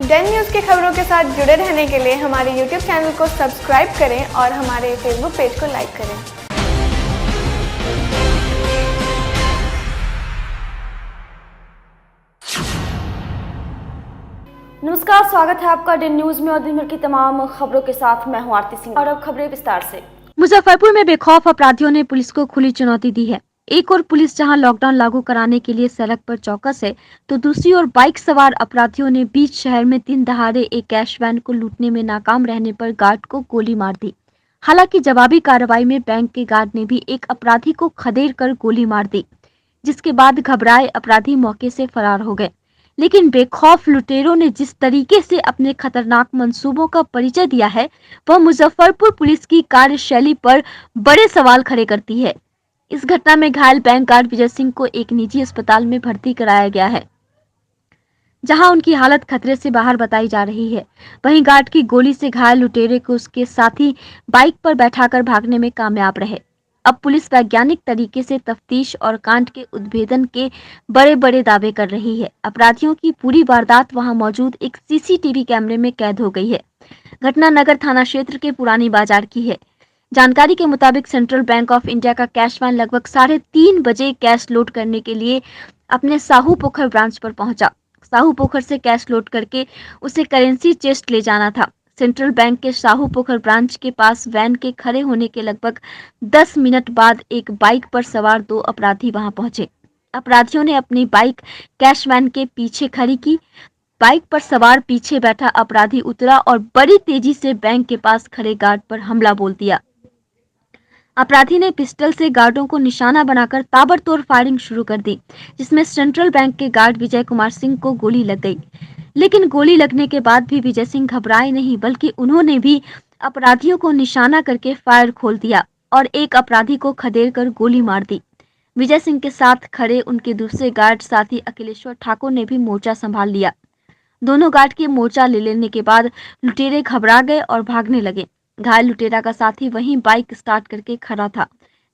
Dane news की खबरों के साथ जुड़े रहने के लिए हमारे YouTube चैनल को सब्सक्राइब करें और हमारे Facebook पेज को लाइक करें। नमस्कार, स्वागत है आपका डेन न्यूज में और दिन भर की तमाम खबरों के साथ मैं हूं आरती सिंह। और अब खबरें विस्तार से। मुजफ्फरपुर में बेखौफ अपराधियों ने पुलिस को खुली चुनौती दी है। एक और पुलिस जहां लॉकडाउन लागू कराने के लिए सड़क पर चौकस है, तो दूसरी ओर बाइक सवार अपराधियों ने बीच शहर में दिन दहाड़े एक कैश वैन को लूटने में नाकाम रहने पर गार्ड को गोली मार दी। हालांकि जवाबी कार्रवाई में बैंक के गार्ड ने भी एक अपराधी को खदेड़ कर गोली मार दी, जिसके बाद घबराए अपराधी मौके से फरार हो गए। लेकिन बेखौफ लुटेरों ने जिस तरीके से अपने खतरनाक मंसूबों का परिचय दिया है, वह मुजफ्फरपुर पुलिस की कार्यशैली पर बड़े सवाल खड़े करती है। इस घटना में घायल बैंक गार्ड विजय सिंह को एक निजी अस्पताल में भर्ती कराया गया है, जहां उनकी हालत खतरे से बाहर बताई जा रही है। वहीं गार्ड की गोली से घायल लुटेरे को उसके साथी बाइक पर बैठाकर भागने में कामयाब रहे। अब पुलिस वैज्ञानिक तरीके से तफ्तीश और कांड के उद्भेदन के बड़े बड़े दावे कर रही है। अपराधियों की पूरी वारदात वहां मौजूद एक सीसीटीवी कैमरे में कैद हो गई है। घटना नगर थाना क्षेत्र के पुरानी बाजार की है। जानकारी के मुताबिक सेंट्रल बैंक ऑफ इंडिया का कैश वैन लगभग 3:30 बजे कैश लोड करने के लिए अपने साहू पोखर ब्रांच पर पहुंचा। साहू पोखर से कैश लोड करके उसे करेंसी चेस्ट ले जाना था। सेंट्रल बैंक के साहू पोखर ब्रांच के पास वैन के खड़े होने के लगभग 10 मिनट बाद एक बाइक पर सवार 2 अपराधी वहां पहुंचे। अपराधियों ने अपनी बाइक कैश वैन के पीछे खड़ी की। बाइक पर सवार पीछे बैठा अपराधी उतरा और बड़ी तेजी से बैंक के पास खड़े गार्ड पर हमला बोल दिया। अपराधी ने पिस्टल से गार्डों को निशाना बनाकर ताबड़तोड़ फायरिंग शुरू कर दी, जिसमें सेंट्रल बैंक के गार्ड विजय कुमार सिंह को गोली लग गई। लेकिन गोली लगने के बाद भी विजय सिंह घबराए नहीं, बल्कि उन्होंने भी अपराधियों को निशाना करके फायर खोल दिया और एक अपराधी को खदेड़ कर गोली मार दी। विजय सिंह के साथ खड़े उनके दूसरे गार्ड साथी अखिलेश्वर ठाकुर ने भी मोर्चा संभाल लिया। दोनों गार्ड के मोर्चा ले लेने के बाद लुटेरे घबरा गए और भागने लगे। घायल लुटेरा का साथी वहीं बाइक स्टार्ट करके खड़ा था,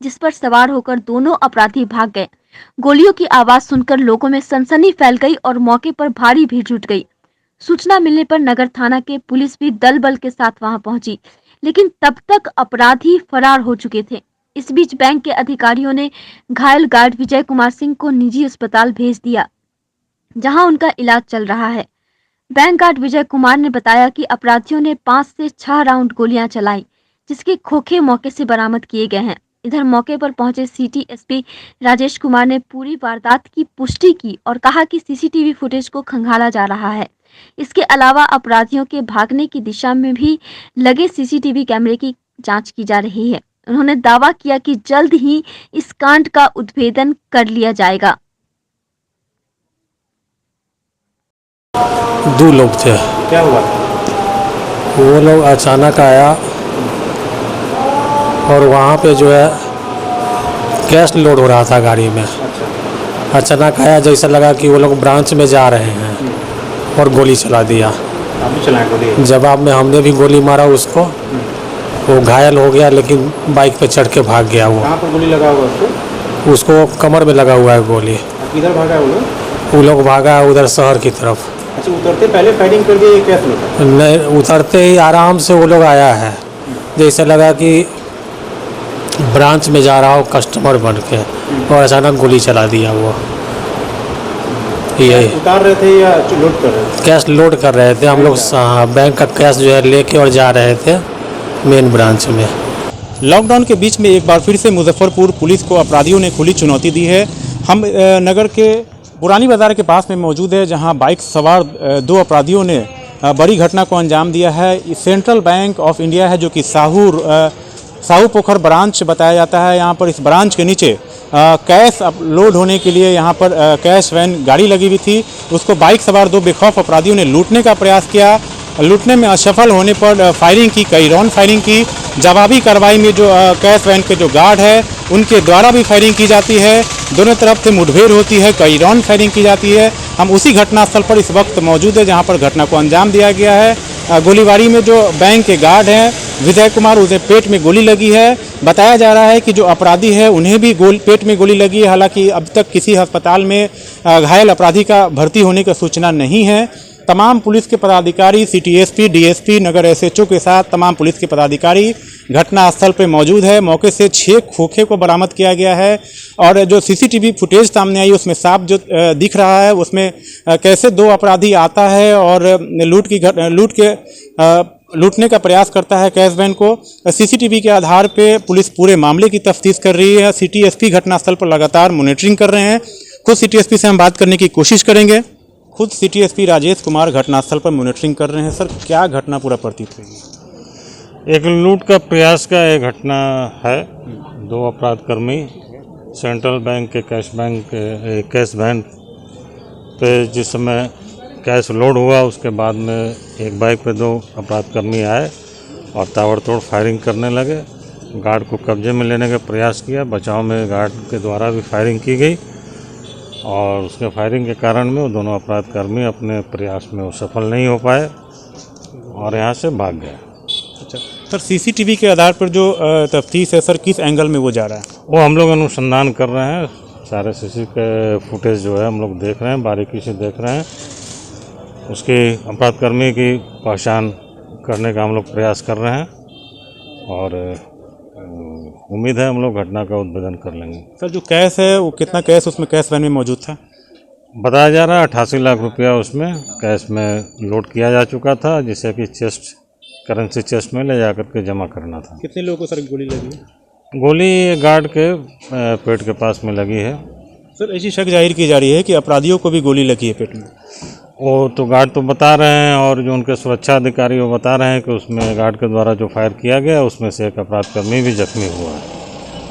जिस पर सवार होकर दोनों अपराधी भाग गए। गोलियों की आवाज सुनकर लोगों में सनसनी फैल गई और मौके पर भारी भीड़ जुट गई। सूचना मिलने पर नगर थाना के पुलिस भी दल बल के साथ वहां पहुंची, लेकिन तब तक अपराधी फरार हो चुके थे। इस बीच बैंक के अधिकारियों ने घायल गार्ड विजय कुमार सिंह को निजी अस्पताल भेज दिया, जहां उनका इलाज चल रहा है। बैंक गार्ड विजय कुमार ने बताया कि अपराधियों ने 5 से 6 राउंड गोलियां चलाई, जिसके खोखे मौके से बरामद किए गए हैं। इधर मौके पर पहुंचे सिटी एसपी राजेश कुमार ने पूरी वारदात की पुष्टि की और कहा कि सीसीटीवी फुटेज को खंगाला जा रहा है। इसके अलावा अपराधियों के भागने की दिशा में भी लगे सीसीटीवी कैमरे की जांच की जा रही है। उन्होंने दावा किया कि जल्द ही इस कांड का उद्भेदन कर लिया जाएगा। 2 लोग थे। क्या हुआ? वो लोग अचानक आया और वहाँ पे जो है कैश लोड हो रहा था गाड़ी में। अचानक आया, जैसा लगा कि वो लोग ब्रांच में जा रहे हैं और गोली चला दिया। आपने चलाया गोली? जवाब में हमने भी गोली मारा उसको। वो घायल हो गया, लेकिन बाइक पे चढ़ के भाग गया। वो कहाँ पर गोली लगा हुआ उसको? उसको कमर में लगा हुआ है गोली। किधर भागा है वो लोग भागा है उधर शहर की तरफ। अच्छा, उतरते पहले फायरिंग कर दी कैसे लगा? नहीं, उतरते ही आराम से वो लोग आया है, जैसे लगा कि ब्रांच में जा रहा हो कस्टमर बन के, और अचानक गोली चला दिया। वो ये उतार रहे थे या लोड कर रहे थे? कैश लोड कर रहे थे हम लोग। बैंक का कैश जो है लेके और जा रहे थे मेन ब्रांच में। लॉकडाउन के बीच में एक बार फिर से मुजफ्फरपुर पुलिस को अपराधियों ने खुली चुनौती दी है। हम नगर के पुरानी बाजार के पास में मौजूद है, जहां बाइक सवार 2 अपराधियों ने बड़ी घटना को अंजाम दिया है। सेंट्रल बैंक ऑफ इंडिया है, जो कि साहू पोखर ब्रांच बताया जाता है। यहाँ पर इस ब्रांच के नीचे कैश लोड होने के लिए यहाँ पर कैश वैन गाड़ी लगी हुई थी। उसको बाइक सवार 2 बेखौफ अपराधियों ने लूटने का प्रयास किया। लूटने में असफल होने पर फायरिंग की, कई राउंड फायरिंग की। जवाबी कार्रवाई में जो कैश वैन के जो गार्ड है उनके द्वारा भी फायरिंग की जाती है। दोनों तरफ से मुठभेड़ होती है, कई राउंड फायरिंग की जाती है। हम उसी घटनास्थल पर इस वक्त मौजूद है, जहां पर घटना को अंजाम दिया गया है। गोलीबारी में जो बैंक के गार्ड हैं विजय कुमार, उसे पेट में गोली लगी है। बताया जा रहा है कि जो अपराधी है उन्हें भी पेट में गोली लगी है। हालांकि अब तक किसी अस्पताल में घायल अपराधी का भर्ती होने की सूचना नहीं है। तमाम पुलिस के पदाधिकारी, सिटी एसपी, डीएसपी, नगर एसएचओ के साथ तमाम पुलिस के पदाधिकारी घटनास्थल पर मौजूद है। मौके से 6 खोखे को बरामद किया गया है और जो सीसीटीवी फुटेज सामने आई उसमें साफ जो दिख रहा है उसमें कैसे 2 अपराधी आता है और लूटने का प्रयास करता है कैश वैन को। सीसीटीवी के आधार पे पुलिस पूरे मामले की तफ्तीश कर रही है। सिटी एसपी घटनास्थल पर लगातार मॉनिटरिंग कर रहे हैं। खुद सिटी एसपी से हम बात करने की कोशिश करेंगे। खुद सिटी एसपी राजेश कुमार घटनास्थल पर मॉनिटरिंग कर रहे हैं। सर, क्या घटना पूरा प्रतीत हुई? एक लूट का प्रयास का एक घटना है। 2 अपराधकर्मी सेंट्रल बैंक के कैश वैन पे जिस समय कैश लोड हुआ उसके बाद में एक बाइक पे 2 अपराधकर्मी आए और ताबड़तोड़ फायरिंग करने लगे। गार्ड को कब्जे में लेने का प्रयास किया। बचाव में गार्ड के द्वारा भी फायरिंग की गई और उसके फायरिंग के कारण में वो दोनों अपराधकर्मी अपने प्रयास में वो सफल नहीं हो पाए और यहाँ से भाग गए। अच्छा सर, सीसीटीवी के आधार पर जो तफ्तीश है सर, किस एंगल में वो जा रहा है? वो हम लोग अनुसंधान कर रहे हैं। सारे सीसी के फुटेज जो है हम लोग देख रहे हैं, बारीकी से देख रहे हैं। उसके अपराधकर्मी की पहचान करने का हम लोग प्रयास कर रहे हैं और उम्मीद है हम लोग घटना का उद्भेदन कर लेंगे। सर, जो कैश है वो कितना कैश उसमें कैश वैन में मौजूद था? बताया जा रहा है 88 लाख रुपया उसमें कैश में लोड किया जा चुका था, जिसे कि करेंसी चेस्ट में ले जाकर के जमा करना था। कितने लोगों को सर गोली लगी है? गोली गार्ड के पेट के पास में लगी है। सर, ऐसी शक जाहिर की जा रही है कि अपराधियों को भी गोली लगी है पेट में। वो तो गार्ड तो बता रहे हैं और जो उनके सुरक्षा अधिकारी वो बता रहे हैं कि उसमें गार्ड के द्वारा जो फायर किया गया उसमें से एक अपराधकर्मी भी जख्मी हुआ है।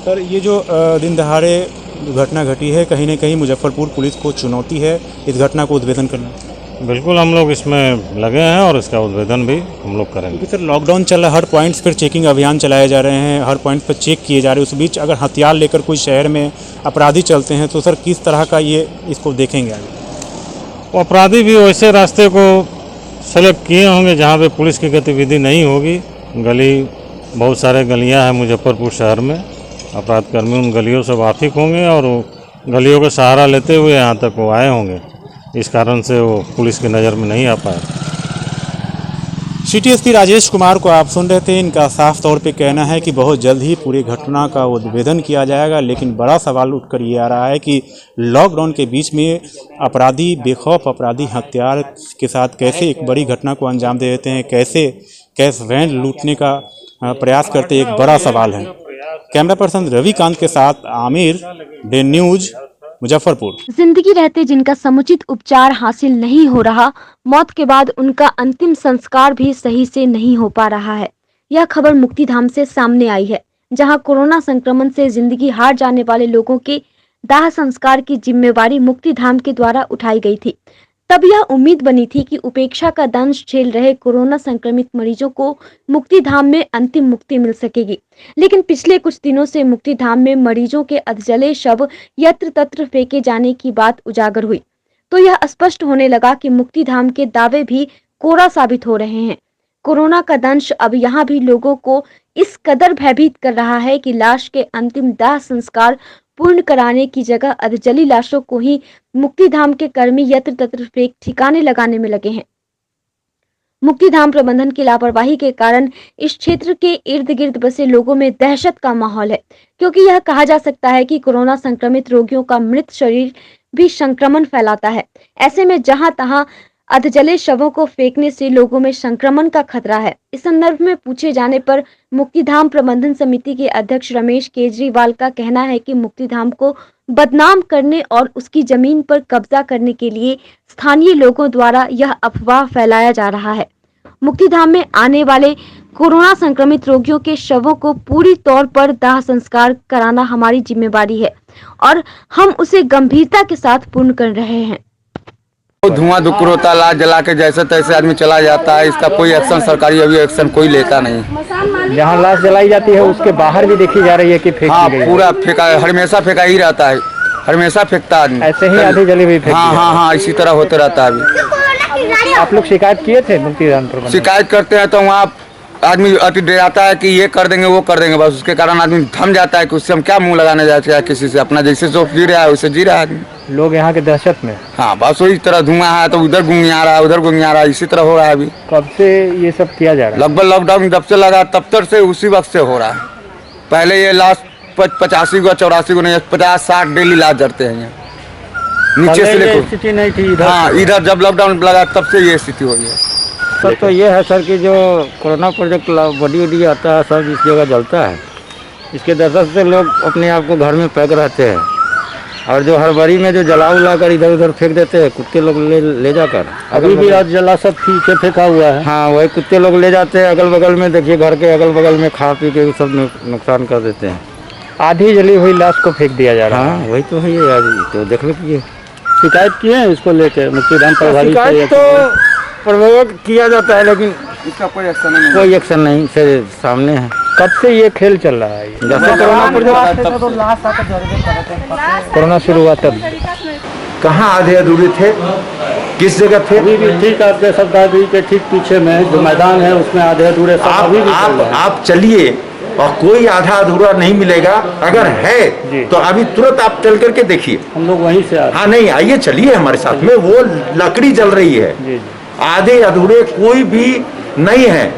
सर, ये जो दिन दहाड़े घटना घटी है, कहीं ना कहीं मुजफ्फरपुर पुलिस को चुनौती है इस घटना को उद्भेदन करना। बिल्कुल हम लोग इसमें लगे हैं और इसका उद्भेदन भी हम लोग करेंगे। क्योंकि सर लॉकडाउन चल रहा है, हर पॉइंट्स पर चेकिंग अभियान चलाए जा रहे हैं, हर पॉइंट पर चेक किए जा रहे हैं। उस बीच अगर हथियार लेकर कोई शहर में अपराधी चलते हैं तो सर किस तरह का ये इसको देखेंगे आगे? अपराधी भी वैसे रास्ते को सेलेक्ट किए होंगे जहाँ पे पुलिस की गतिविधि नहीं होगी। बहुत सारे गलियाँ हैं मुजफ्फरपुर शहर में। अपराधकर्मी उन गलियों से वाकिफ होंगे और गलियों का सहारा लेते हुए यहाँ तक वो आए होंगे। इस कारण से वो पुलिस की नज़र में नहीं आ पाए। सिटी एसपी राजेश कुमार को आप सुन रहे थे। इनका साफ तौर पे कहना है कि बहुत जल्द ही पूरी घटना का उद्भेदन किया जाएगा, लेकिन बड़ा सवाल उठकर ये आ रहा है कि लॉकडाउन के बीच में अपराधी, बेखौफ अपराधी हथियार के साथ कैसे एक बड़ी घटना को अंजाम दे देते हैं, कैसे कैश वैन लूटने का प्रयास करते, एक बड़ा सवाल है। कैमरा पर्सन रविकांत के साथ आमिर, डे न्यूज, मुजफ्फरपुर। जिंदगी रहते जिनका समुचित उपचार हासिल नहीं हो रहा, मौत के बाद उनका अंतिम संस्कार भी सही से नहीं हो पा रहा है। यह खबर मुक्तिधाम से सामने आई है, जहां कोरोना संक्रमण से जिंदगी हार जाने वाले लोगों के दाह संस्कार की जिम्मेवारी मुक्तिधाम के द्वारा उठाई गई थी। तब यह उम्मीद बनी थी कि उपेक्षा का दंश झेल रहे कोरोना संक्रमित मरीजों को मुक्तिधाम में अंतिम मुक्ति मिल सकेगी, लेकिन पिछले कुछ दिनों से मुक्तिधाम में मरीजों के अधजले शव यत्र तत्र फेंके जाने की बात उजागर हुई, तो यह स्पष्ट होने लगा कि मुक्तिधाम के दावे भी कोरा साबित हो रहे हैं। कोरोना का दंश अब यहाँ भी लोगों को इस कदर भयभीत कर रहा है कि लाश के अंतिम दाह संस्कार पूर्ण कराने की जगह अधजली लाशों को ही मुक्तिधाम के कर्मी यत्र तत्र फेंक ठिकाने लगाने में लगे हैं। मुक्तिधाम प्रबंधन की लापरवाही के कारण इस क्षेत्र के इर्द गिर्द बसे लोगों में दहशत का माहौल है, क्योंकि यह कहा जा सकता है कि कोरोना संक्रमित रोगियों का मृत शरीर भी संक्रमण फैलाता है। ऐसे में जहां तहां अधजले शवों को फेंकने से लोगों में संक्रमण का खतरा है। इस संदर्भ में पूछे जाने पर मुक्तिधाम प्रबंधन समिति के अध्यक्ष रमेश केजरीवाल का कहना है कि मुक्तिधाम को बदनाम करने और उसकी जमीन पर कब्जा करने के लिए स्थानीय लोगों द्वारा यह अफवाह फैलाया जा रहा है। मुक्तिधाम में आने वाले कोरोना संक्रमित रोगियों के शवों को पूरी तौर पर दाह संस्कार कराना हमारी जिम्मेवारी है और हम उसे गंभीरता के साथ पूर्ण कर रहे हैं। धुआं धुक्कर होता, लाश जला के जैसे तैसे आदमी चला जाता है। इसका कोई एक्शन सरकारी अभी एक्शन कोई लेता नहीं। जहाँ लाश जलाई जाती है उसके बाहर भी देखी जा रही है कि हाँ, पूरा फेंका, हमेशा फेंका ही रहता है, हमेशा फेंकता आदमी। ऐसे ही आधी जली हुई फेंकी। हाँ, इसी तरह होते रहता है अभी। आप लोग शिकायत किए थे मुक्तिधाम पर? शिकायत करते हैं तो वहाँ आदमी अति डराता है कि ये कर देंगे वो कर देंगे, बस उसके कारण आदमी थम जाता है कि उससे हम क्या मुँह लगाने जाते हैं किसी से। अपना जैसे जो जी रहा है वैसे जी रहा है आदमी। लोग यहाँ के दहशत में। हाँ बस वही तरह धुआं है तो उधर गुंगिया रहा है उधर गुंगिया रहा है, इसी तरह हो रहा है अभी। कब से ये सब किया जा रहा है? लगभग लॉकडाउन जब से लगा तब तक से उसी वक्त से हो रहा है। पहले ये लास्ट 85 को 84 को नहीं 50-60 डेली लाश जड़ते हैं यहाँ नीचे से लेकर। स्थिति नहीं थी इधर। हाँ इधर जब लॉकडाउन लगा तब से ये स्थिति हुई है। सर तो ये है सर कि जो कोरोना प्रोजेक्ट बॉडी वडी आता है सब इस जगह जलता है। इसके दहशत से लोग अपने आप को घर में पैक रहते हैं और जो हड़बड़ी में जो जला उला कर इधर उधर फेंक देते हैं कुत्ते लोग ले जाकर। अभी भी आज जला सब पीछे फेंका हुआ है। हाँ वही कुत्ते लोग ले जाते हैं अगल बगल में, देखिए घर के अगल बगल में खा पी के सब नुकसान कर देते हैं। आधी जली हुई लाश को फेंक दिया जा रहा है। हाँ वही तो है ये आज तो देख लीजिए। शिकायत किए हैं इसको लेकर मुक्तिधाम प्रभारी से? शिकायत तो प्रयोग किया जाता है लेकिन इसका कोई एक्शन नहीं। कोई एक्शन नहीं से सामने है। कब से ये खेल चल रहा है? जैसे कोरोना शुरू हुआ तब कहाँ आधे अधूरे थे, किस जगह थे? अभी भी ठीक आपके सरदारगढ़ के ठीक पीछे में जो मैदान है उसमें आधे अधूरे सब अभी भी चल रहा है। आप चलिए और कोई आधा अधूरा नहीं मिलेगा। अगर है तो अभी तुरंत आप चल करके देखिए। हम लोग वहीं से हाँ नहीं आइए चलिए हमारे साथ में। वो लकड़ी जल रही है, आधे अधूरे कोई भी नहीं है,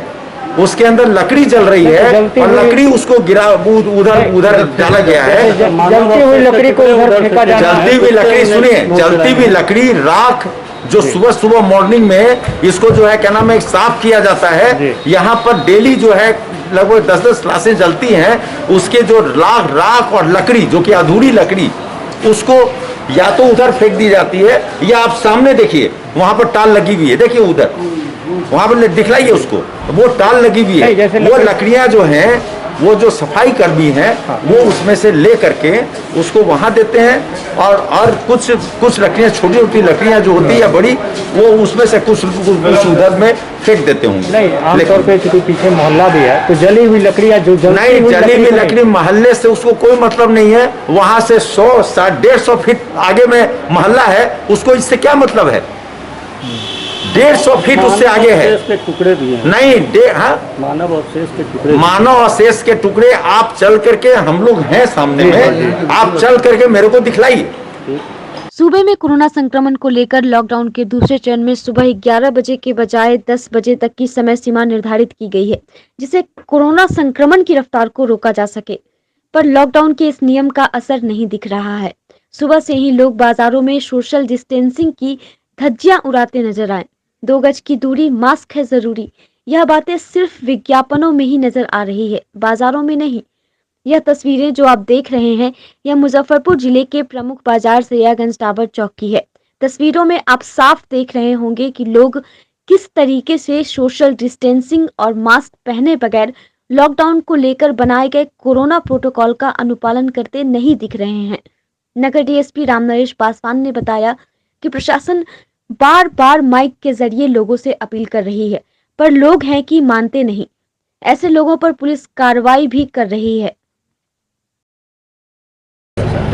उसके अंदर लकड़ी जल रही है और लकड़ी उसको गिरा उधर डाला गया है। जलती हुई लकड़ी को उधर फेंका जा रहा है। जलती हुई लकड़ी सुनिए, जलती हुई लकड़ी राख जो सुबह सुबह मॉर्निंग में इसको जो है क्या नाम है साफ किया जाता है। यहाँ पर डेली जो है लगभग 10-10 लाशें जलती हैं। उसके जो राख और लकड़ी जो कि अधूरी लकड़ी उसको या तो उधर फेंक दी जाती है या आप सामने देखिए वहां पर टाल लगी हुई है, देखिए उधर वहां पर दिखलाइए उसको, वो टाल लगी हुई है। वो लकड़ियां जो हैं वो जो सफाई कर्मी हैं वो उसमें से ले करके उसको वहां देते हैं और कुछ लकड़ियां छोटी छोटी लकड़ियां जो होती है या बड़ी वो उसमें से कुछ उधर में फेंक देते होंगे। नहीं आमतौर पे क्योंकि पीछे मोहल्ला भी है तो जली हुई लकड़ियां जो नहीं जली हुई लकड़ी मोहल्ले से उसको कोई मतलब नहीं है। वहां से 100-150 फीट आगे में मोहल्ला है, उसको इससे क्या मतलब है? 150 फीट उससे आगे है। के टुकड़े भी हैं। नहीं हाँ मानव अवशेष के टुकड़े, मानव अवशेष के टुकड़े आप चल करके, हम लोग हैं सामने में, आप चल करके मेरे को दिखलाइए। सूबे में कोरोना संक्रमण को लेकर लॉकडाउन के दूसरे चरण में सुबह 11 बजे के बजाय 10 बजे तक की समय सीमा निर्धारित की गई है, जिससे कोरोना संक्रमण की रफ्तार को रोका जा सके। पर लॉकडाउन के इस नियम का असर नहीं दिख रहा है। सुबह से ही लोग बाजारों में सोशल डिस्टेंसिंग की धज्जियां उड़ाते नजर आए। 2 गज की दूरी, मास्क है जरूरी, यह बातें सिर्फ विज्ञापनों में ही नजर आ रही है, बाजारों में नहीं। यह तस्वीरें जो आप देख रहे हैं यह मुजफ्फरपुर जिले के प्रमुख बाजार सैयागंज टावर चौक की है। तस्वीरों में आप साफ देख रहे होंगे कि लोग किस तरीके से सोशल डिस्टेंसिंग और मास्क पहने बगैर लॉकडाउन को लेकर बनाए गए कोरोना प्रोटोकॉल का अनुपालन करते नहीं दिख रहे हैं। नगर डीएसपी रामनरेश पासवान ने बताया कि प्रशासन बार बार माइक के जरिए लोगों से अपील कर रही है, पर लोग हैं कि मानते नहीं। ऐसे लोगों पर पुलिस कार्रवाई भी कर रही है।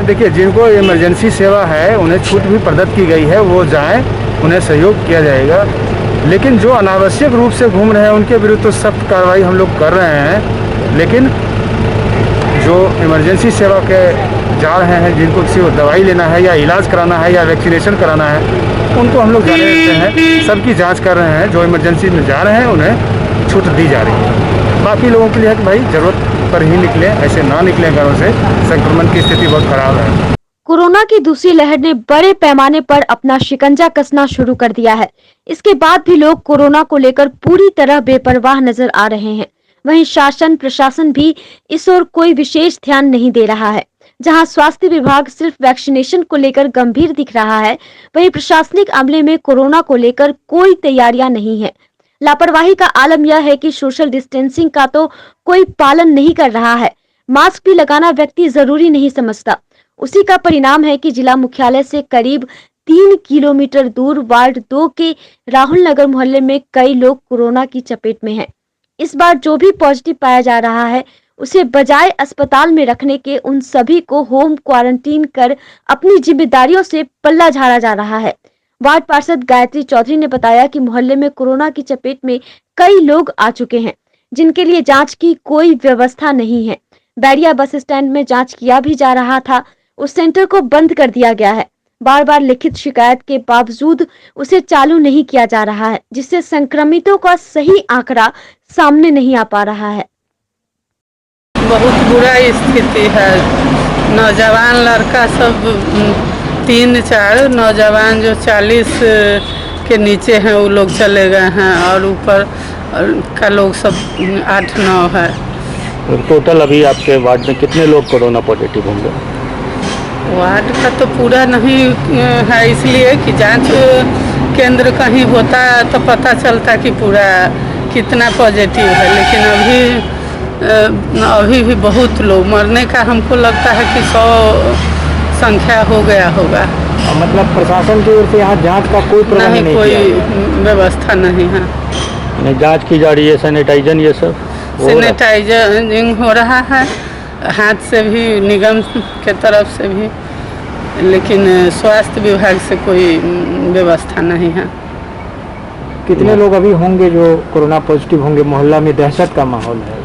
देखिए जिनको इमरजेंसी सेवा है उन्हें छूट भी प्रदत्त की गई है, वो जाएं, उन्हें सहयोग किया जाएगा। लेकिन जो अनावश्यक रूप से घूम रहे हैं उनके विरुद्ध तो सख्त कार्रवाई हम लोग कर रहे हैं। लेकिन जो इमरजेंसी सेवा के जा रहे हैं, जिनको किसी को दवाई लेना है या इलाज कराना है या वैक्सीनेशन कराना है, उनको हम लोग जाने देते हैं। सबकी जांच कर रहे हैं। जो इमरजेंसी में जा रहे हैं उन्हें छूट दी जा रही है। बाकी लोगों के लिए है कि भाई ज़रूरत पर ही निकलें, ऐसे ना निकलें घरों से। संक्रमण की स्थिति बहुत खराब है। कोरोना की दूसरी लहर ने बड़े पैमाने पर अपना शिकंजा कसना शुरू कर दिया है। इसके बाद भी लोग कोरोना को लेकर पूरी तरह बेपरवाह नजर आ रहे हैं। वहीं शासन प्रशासन भी इस ओर कोई विशेष ध्यान नहीं दे रहा है। जहां स्वास्थ्य विभाग सिर्फ वैक्सीनेशन को लेकर गंभीर दिख रहा है, वहीं प्रशासनिक अमले में कोरोना को लेकर कोई तैयारियां नहीं है। लापरवाही का आलम यह है कि सोशल डिस्टेंसिंग का तो कोई पालन नहीं कर रहा है। मास्क भी लगाना व्यक्ति जरूरी नहीं समझता। उसी का परिणाम है कि जिला मुख्यालय से करीब 3 किलोमीटर दूर वार्ड 2 के राहुल नगर मोहल्ले में कई लोग कोरोना की चपेट में हैं। इस बार जो भी पॉजिटिव पाया जा रहा है उसे बजाय अस्पताल में रखने के उन सभी को होम क्वारंटीन कर अपनी जिम्मेदारियों से पल्ला झाड़ा जा रहा है। वार्ड पार्षद गायत्री चौधरी ने बताया कि मोहल्ले में कोरोना की चपेट में कई लोग आ चुके हैं, जिनके लिए जांच की कोई व्यवस्था नहीं है। बैरिया बस स्टैंड में जांच किया भी जा रहा था, उस सेंटर को बंद कर दिया गया है। बार बार लिखित शिकायत के बावजूद उसे चालू नहीं किया जा रहा है, जिससे संक्रमितों का सही आंकड़ा सामने नहीं आ पा रहा है। बहुत बुरा स्थिति है। नौजवान लड़का सब 3-4 नौजवान जो 40 के नीचे हैं वो लोग चले गए हैं और ऊपर का लोग सब 8-9 है। टोटल अभी आपके वार्ड में कितने लोग कोरोना पॉजिटिव होंगे? वार्ड का तो पूरा नहीं है, इसलिए कि जांच केंद्र कहीं होता तो पता चलता कि पूरा कितना पॉजिटिव है, लेकिन अभी भी बहुत लोग मरने का हमको लगता है कि 100 संख्या हो गया होगा। मतलब प्रशासन की ओर से यहाँ जांच का कोई प्रबंध नहीं, कोई व्यवस्था नहीं है। जांच की जा रही है, सैनिटाइजर ये सब सैनिटाइजिंग हो रहा है, हाथ से भी, निगम के तरफ से भी, लेकिन स्वास्थ्य विभाग से कोई व्यवस्था नहीं है। कितने लोग अभी होंगे जो कोरोना पॉजिटिव होंगे? मोहल्ला में दहशत का माहौल है।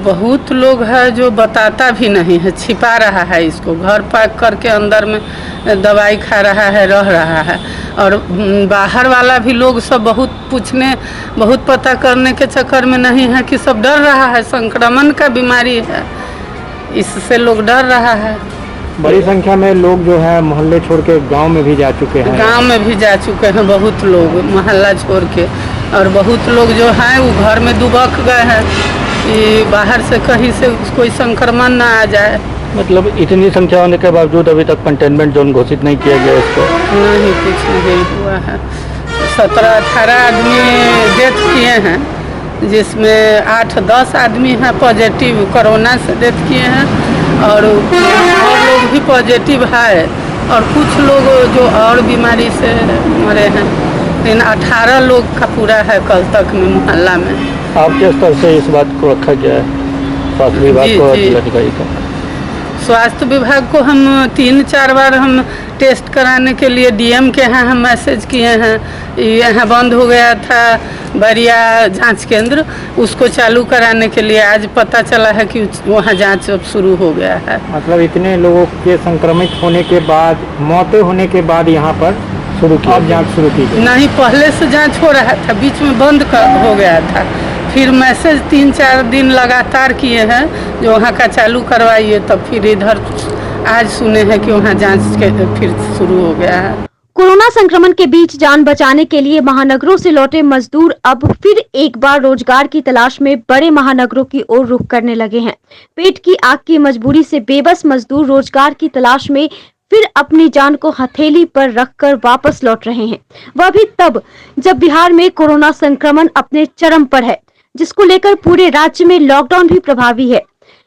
बहुत लोग है जो बताता भी नहीं है, छिपा रहा है इसको, घर पैक करके अंदर में दवाई खा रहा है, रह रहा है। और बाहर वाला भी लोग सब बहुत पूछने, बहुत पता करने के चक्कर में नहीं है कि सब डर रहा है, संक्रमण का बीमारी है, इससे लोग डर रहा है। बड़ी संख्या में लोग जो है मोहल्ले छोड़ के गांव में भी जा चुके हैं। गांव में भी जा चुके हैं बहुत लोग, मोहल्ला छोड़ के, और बहुत लोग जो हैं वो घर में दुबक गए हैं कि बाहर से कहीं से कोई संक्रमण ना आ जाए। मतलब इतनी संख्या होने के बावजूद अभी तक कंटेनमेंट जोन घोषित नहीं किया गया इसको? नहीं, कुछ नहीं हुआ है। 17-18 आदमी डेथ किए हैं, जिसमें 8-10 आदमी हैं पॉजिटिव कोरोना से डेथ किए हैं, और लोग भी पॉजिटिव है, और कुछ लोग जो और बीमारी से मरे हैं। लेकिन 18 लोग का पूरा है कल तक में मोहल्ला में। आपके स्तर से इस बात को रखा गया है स्वास्थ्य विभाग को और जिलाधिकारी का? स्वास्थ्य विभाग को हम 3-4 बार हम टेस्ट कराने के लिए डीएम के यहाँ हम मैसेज किए हैं। यहाँ बंद हो गया था बरिया जांच केंद्र, उसको चालू कराने के लिए आज पता चला है कि वहाँ जांच अब शुरू हो गया है। मतलब इतने लोगों के संक्रमित होने के बाद, मौतें होने के बाद यहाँ पर शुरू की जांच शुरू की गई? नहीं, पहले से जांच हो रहा था, बीच में बंद हो गया था, फिर मैसेज 3-4 दिन लगातार किए हैं जो वहाँ का चालू करवाइए, तब फिर इधर आज सुने हैं कि वहाँ जांच के फिर शुरू हो गया है। कोरोना संक्रमण के बीच जान बचाने के लिए महानगरों से लौटे मजदूर अब फिर एक बार रोजगार की तलाश में बड़े महानगरों की ओर रुख करने लगे हैं। पेट की आग की मजबूरी से बेबस मजदूर रोजगार की तलाश में फिर अपनी जान को हथेली पर रखकर वापस लौट रहे हैं। वह भी तब जब बिहार में कोरोना संक्रमण अपने चरम पर है, जिसको लेकर पूरे राज्य में लॉकडाउन भी प्रभावी है।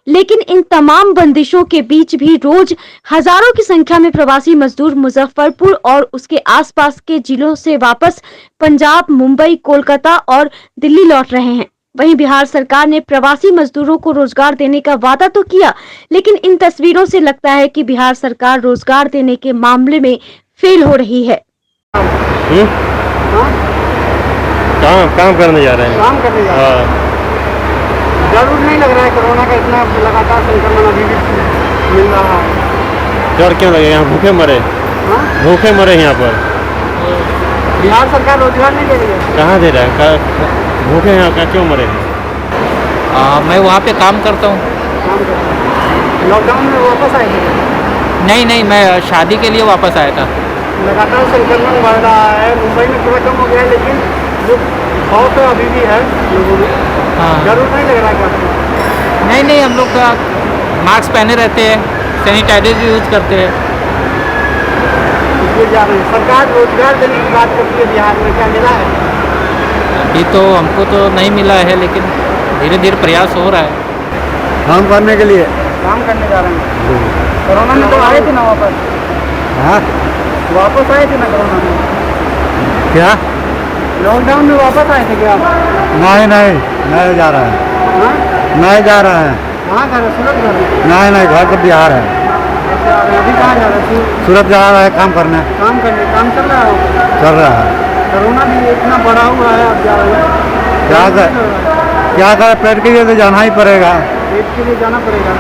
लेकिन इन तमाम बंदिशों के बीच भी रोज हजारों की संख्या में प्रवासी मजदूर मुजफ्फरपुर और उसके आसपास के जिलों से वापस पंजाब, मुंबई, कोलकाता और दिल्ली लौट रहे हैं। वहीं बिहार सरकार ने प्रवासी मजदूरों को रोजगार देने का वादा तो किया, लेकिन इन तस्वीरों से लगता है कि बिहार सरकार रोजगार देने के मामले में फेल हो रही है। काम करने जा रहे हैं। काम करने जा रहे हैं। जरूर नहीं लग रहा है कोरोना का इतना लगातार संक्रमण अभी भी मिल रहा है? डर क्यों लगे? यहाँ भूखे मरे, भूखे मरे यहाँ पर। बिहार सरकार रोजगार नहीं दे रही है? कहाँ दे रहा है? भूखे यहाँ का क्यों मरे? मैं वहाँ पे काम करता हूँ। लॉकडाउन में वापस आए थे? नहीं, मैं शादी के लिए वापस आया था। लगातार संक्रमण बढ़ रहा है, मुंबई में थोड़ा कम हो गया है, लेकिन जो खौफ तो अभी भी है लोगों में। जरूर नहीं लग रहा है आपको? नहीं, हम लोग का मास्क पहने रहते हैं, सैनिटाइजर यूज करते हैं। इसलिए जा रहे हैं। सरकार रोजगार देने की बात करती है बिहार में, क्या मिला है? अभी तो हमको तो नहीं मिला है, लेकिन धीरे धीरे प्रयास हो रहा है। काम करने के लिए? काम करने जा रहे हैं। कोरोना में तो आए थे ना वापस? हाँ, वापस आए थे ना कोरोना में? क्या लॉकडाउन में वापस आए थे क्या? नहीं जा रहा है। नहीं जा रहा है। कहाँ जा रहे? सूरत जा रहे हैं? नहीं, घर तो बिहार है। अभी कहाँ जा रहे हैं? सूरत जा रहा है काम करने। काम चल रहा है? चल रहा है। कोरोना भी इतना बढ़ा हुआ है, अब जा रहे हैं। क्या कर पेट के लिए तो जाना ही पड़ेगा। पेट के लिए जाना पड़ेगा।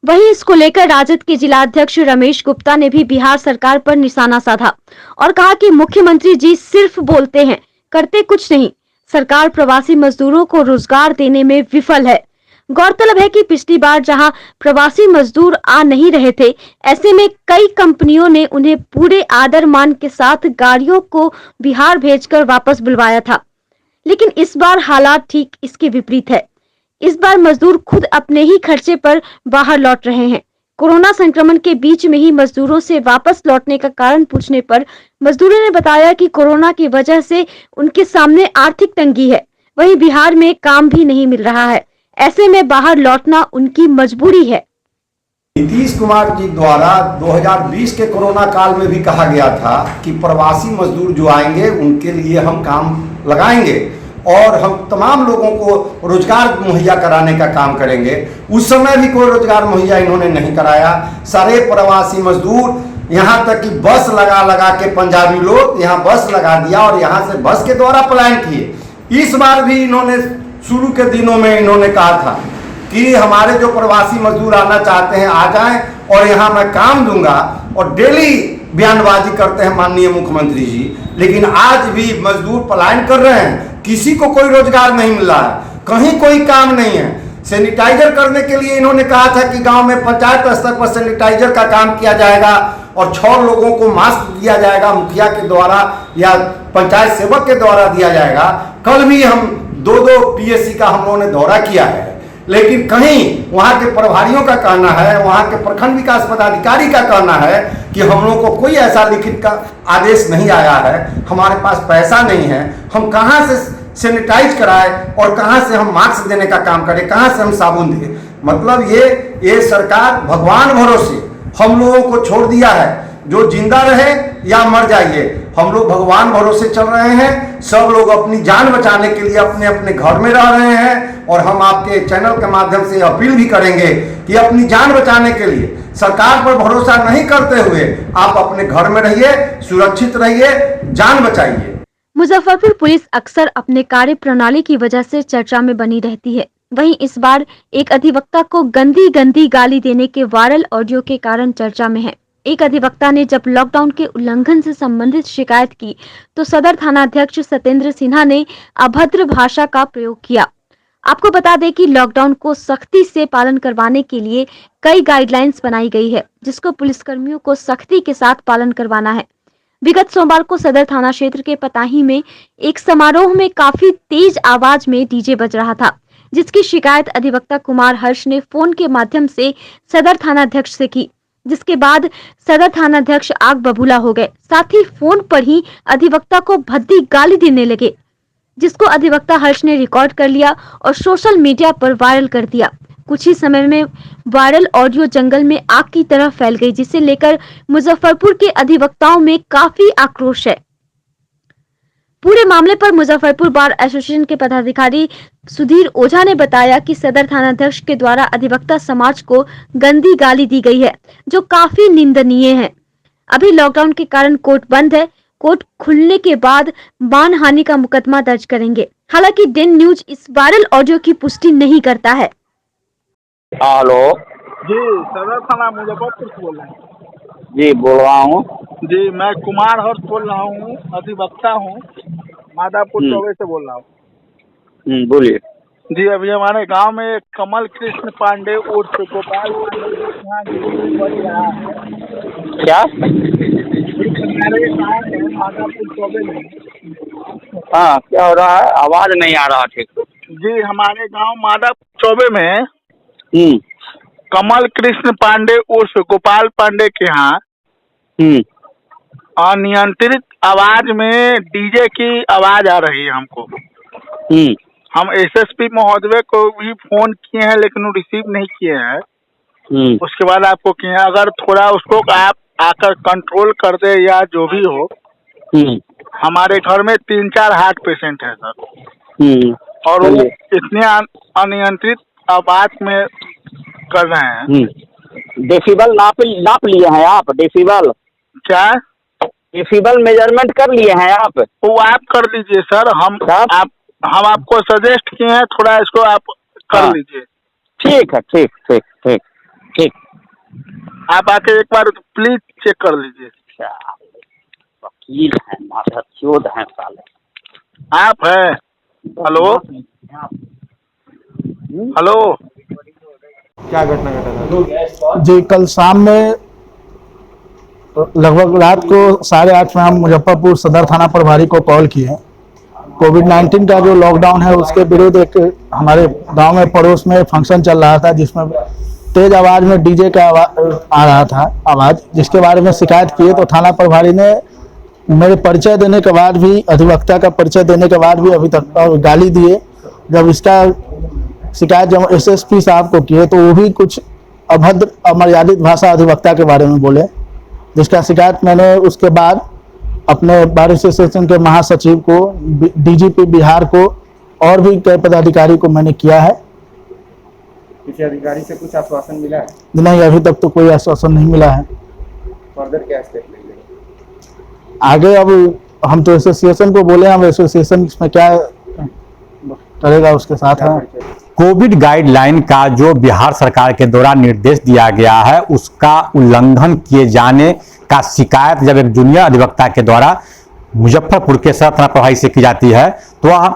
वहीं इसको लेकर राजद के जिलाध्यक्ष रमेश गुप्ता ने भी बिहार सरकार पर निशाना साधा और कहा कि मुख्यमंत्री जी सिर्फ बोलते हैं, करते कुछ नहीं। सरकार प्रवासी मजदूरों को रोजगार देने में विफल है। गौरतलब है कि पिछली बार जहां प्रवासी मजदूर आ नहीं रहे थे, ऐसे में कई कंपनियों ने उन्हें पूरे आदर मान के साथ गाड़ियों को बिहार भेजकर वापस बुलवाया था। लेकिन इस बार हालात ठीक इसके विपरीत है। इस बार मजदूर खुद अपने ही खर्चे पर बाहर लौट रहे हैं। कोरोना संक्रमण के बीच में ही मजदूरों से वापस लौटने का कारण पूछने पर मजदूरों ने बताया कि कोरोना की वजह से उनके सामने आर्थिक तंगी है, वहीं बिहार में काम भी नहीं मिल रहा है। ऐसे में बाहर लौटना उनकी मजबूरी है। नीतीश कुमार जी द्वारा 2020 के कोरोना काल में भी कहा गया था कि प्रवासी मजदूर जो आएंगे उनके लिए हम काम लगाएंगे और हम तमाम लोगों को रोजगार मुहैया कराने का काम करेंगे। उस समय भी कोई रोजगार मुहैया इन्होंने नहीं कराया। सारे प्रवासी मजदूर यहाँ तक कि बस लगा के पंजाबी लोग यहाँ बस लगा दिया और यहाँ से बस के द्वारा पलायन किए। इस बार भी इन्होंने शुरू के दिनों में इन्होंने कहा था कि हमारे जो प्रवासी मजदूर आना चाहते हैं आ जाएं और यहाँ मैं काम दूंगा, और डेली बयानबाजी करते हैं माननीय मुख्यमंत्री जी। लेकिन आज भी मजदूर पलायन कर रहे हैं, किसी को कोई रोजगार नहीं मिल रहा है, कहीं कोई काम नहीं है। सैनिटाइजर करने के लिए इन्होंने कहा था कि गांव में पंचायत स्तर पर सैनिटाइजर का काम किया जाएगा और 6 लोगों को मास्क दिया जाएगा, मुखिया के द्वारा या पंचायत सेवक के द्वारा दिया जाएगा। कल भी हम 2 पीएससी का हम लोगों ने दौरा किया है, लेकिन कहीं वहां के प्रभारियों का कहना है, वहां के प्रखंड विकास पदाधिकारी का कहना है कि हम लोगों को कोई ऐसा लिखित का आदेश नहीं आया है, हमारे पास पैसा नहीं है, हम कहां से सैनिटाइज कराएं और कहां से हम मास्क देने का काम करें, कहां से हम साबुन दें। मतलब ये सरकार भगवान भरोसे हम लोगों को छोड़ दिया है, जो जिंदा रहे या मर जाइए, हम लोग भगवान भरोसे चल रहे हैं। सब लोग अपनी जान बचाने के लिए अपने अपने घर में रह रहे हैं और हम आपके चैनल के माध्यम से अपील भी करेंगे कि अपनी जान बचाने के लिए सरकार पर भरोसा नहीं करते हुए आप अपने घर में रहिए, सुरक्षित रहिए, जान बचाइए। मुजफ्फरपुर पुलिस अक्सर अपने कार्य प्रणाली की वजह से चर्चा में बनी रहती है। वहीं इस बार एक अधिवक्ता को गंदी गाली देने के वायरल ऑडियो के कारण चर्चा में है। एक अधिवक्ता ने जब लॉकडाउन के उल्लंघन से संबंधित शिकायत की तो सदर थानाध्यक्ष सत्येंद्र सिन्हा ने अभद्र भाषा का प्रयोग किया। आपको बता दें कि लॉकडाउन को सख्ती से पालन करवाने के लिए कई गाइडलाइंस बनाई गई है, जिसको पुलिसकर्मियों को सख्ती के साथ पालन करवाना है। विगत सोमवार को सदर थाना क्षेत्र के पताही में एक समारोह में काफी तेज आवाज में डीजे बज रहा था, जिसकी शिकायत अधिवक्ता कुमार हर्ष ने फोन के माध्यम से सदर थानाध्यक्ष से की, जिसके बाद सदर थानाध्यक्ष आग बबूला हो गए। साथ ही फोन पर ही अधिवक्ता को भद्दी गाली देने लगे, जिसको अधिवक्ता हर्ष ने रिकॉर्ड कर लिया और सोशल मीडिया पर वायरल कर दिया। कुछ ही समय में वायरल ऑडियो जंगल में आग की तरह फैल गई, जिसे लेकर मुजफ्फरपुर के अधिवक्ताओं में काफी आक्रोश है। पूरे मामले पर मुजफ्फरपुर बार एसोसिएशन के पदाधिकारी सुधीर ओझा ने बताया कि सदर थानाध्यक्ष के द्वारा अधिवक्ता समाज को गंदी गाली दी गई है, जो काफी निंदनीय है। अभी लॉकडाउन के कारण कोर्ट बंद है, कोर्ट खुलने के बाद मानहानि का मुकदमा दर्ज करेंगे। हालांकि डेन न्यूज इस वायरल ऑडियो की पुष्टि नहीं करता है। हेलो जी, सदर थाना मुजफ्फरपुर से बोल रहे हैं। जी बोल रहा हूँ। जी, मैं कुमार हर्ष बोल रहा हूँ, अधिवक्ता हूँ, मादापुर चौबे से बोल रहा हूँ। बोलिए। जी, अभी हमारे गांव में एक कमल कृष्ण पांडे उर्फ गोपाल क्या हमारे गाँव में मादापुर चौबे में। हाँ, क्या हो रहा है? आवाज नहीं आ रहा ठीक। जी, हमारे गांव मादापुर चौबे में कमल कृष्ण पांडे उर्फ गोपाल पांडे के यहाँ अनियंत्रित आवाज में डीजे की आवाज आ रही है हमको। हम एसएसपी महोदय को भी फोन किए हैं, लेकिन वो रिसीव नहीं किए हैं। उसके बाद आपको किए हैं, अगर थोड़ा उसको आप आकर कंट्रोल कर दे या जो भी हो। हमारे घर में 3-4 हार्ट पेशेंट है सर, और वो इतने अनियंत्रित आवाज में कर रहे हैं। डेसिबल नाप लिए हैं आप? डेसिबल क्या? डेसिबल मेजरमेंट कर लिए हैं आप? वो आप कर लीजिए सर, हम आपको सजेस्ट किए हैं, थोड़ा इसको आप कर लीजिए। ठीक है, ठीक ठीक ठीक। ठीक। आप आके एक बार प्लीज चेक कर लीजिए। क्या वकील है, माधवचोद है साले। आप हैं? हेलो हेलो, क्या घटना घटा था जी? कल शाम में लगभग रात को 8:30 में हम मुजफ्फरपुर सदर थाना प्रभारी को कॉल किए। कोविड-19 का जो लॉकडाउन है उसके विरुद्ध एक हमारे गांव में पड़ोस में फंक्शन चल रहा था, जिसमें तेज आवाज में डीजे का आ रहा था आवाज, जिसके बारे में शिकायत किए तो थाना प्रभारी ने मेरे परिचय देने के बाद भी, अधिवक्ता का परिचय देने के बाद भी अभी तक गाली दिए। जब इसका शिकायत जब एसएसपी साहब को किए तो वो भी कुछ अभद्र अमर्यादित भाषा अधिवक्ता के बारे में बोले, जिसका शिकायत मैंने उसके बाद अपने बार एसोसिएशन के महासचिव को, डीजीपी बिहार को और भी कई पदाधिकारी को मैंने किया है। किसी अधिकारी से कुछ आश्वासन मिला है? नहीं, अभी तक तो कोई आश्वासन नहीं मिला है। फर्दर क्या स्टेप लेंगे आगे? अब हम तो एसोसिएशन को बोले, हम एसोसिएशन इसमें क्या करेगा उसके साथ है। कोविड गाइडलाइन का जो बिहार सरकार के द्वारा निर्देश दिया गया है उसका उल्लंघन किए जाने का शिकायत जब एक जूनियर अधिवक्ता के द्वारा मुजफ्फरपुर के सदर थाना प्रभारी से की जाती है तो वह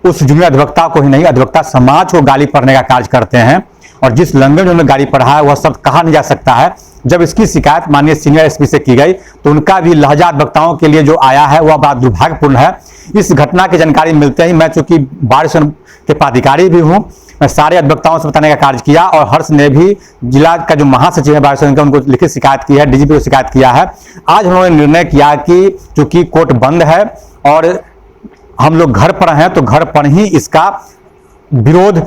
उस जूनियर अधिवक्ता को ही नहीं, अधिवक्ता समाज को गाली पढ़ने का कार्य करते हैं। और जिस लंगर उन्होंने गाली पढ़ा है वह शब्द कहा नहीं जा सकता है। जब इसकी शिकायत माननीय सीनियर एसपी से की गई तो उनका भी लहजा अधिवक्ताओं के लिए जो आया है वह बड़ा दुर्भाग्यपूर्ण है। इस घटना की जानकारी मिलते ही मैं चूंकि बार के पदाधिकारी भी हूं, मैं सारे अधिवक्ताओं से बताने का कार्य किया और हर्ष ने भी जिला का जो महासचिव है बार का उनको लिखित शिकायत की है, डीजीपी को शिकायत किया है। आज उन्होंने निर्णय किया कि चूंकि कोर्ट बंद है और हम लोग घर पर हैं तो घर पर ही इसका विरोध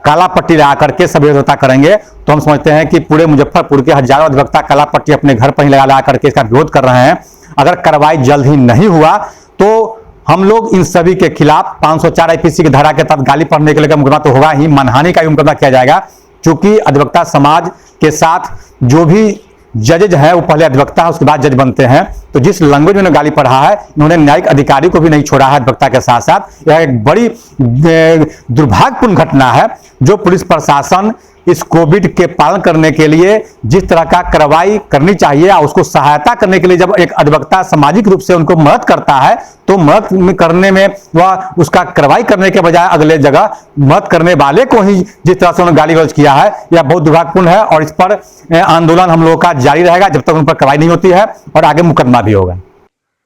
काला पट्टी लगा करके सभी अधिवक्ता करेंगे। तो हम समझते हैं कि पूरे मुजफ्फरपुर के हजारों अधिवक्ता काला पट्टी अपने घर पर ही लगा करके इसका विरोध कर रहे हैं। अगर कार्रवाई जल्द ही नहीं हुआ तो हम लोग इन सभी के खिलाफ 504 आईपीसी की धारा के तहत गाली पढ़ने के लिए मुकदमा तो होगा ही, मानहानि का भी मुकदमा किया जाएगा। क्योंकि अधिवक्ता समाज के साथ जो भी जजेज है वो पहले अधिवक्ता है उसके बाद जज बनते हैं। तो जिस लैंग्वेज में गाली पढ़ा है इन्होंने न्यायिक अधिकारी को भी नहीं छोड़ा है अधिवक्ता के साथ साथ। यह एक बड़ी दुर्भाग्यपूर्ण घटना है। जो पुलिस प्रशासन इस कोविड के पालन करने के लिए जिस तरह का कार्रवाई करनी चाहिए और उसको सहायता करने के लिए जब एक अधिवक्ता सामाजिक रूप से उनको मदद करता है तो मदद करने में वह उसका कार्रवाई करने के बजाय अगले जगह मदद करने वाले को ही जिस तरह से उन्होंने गाली गलौज किया है यह बहुत दुर्भाग्यपूर्ण है। और इस पर आंदोलन हम लोगों का जारी रहेगा जब तक उन पर कार्रवाई नहीं होती है और आगे मुकदमा भी होगा।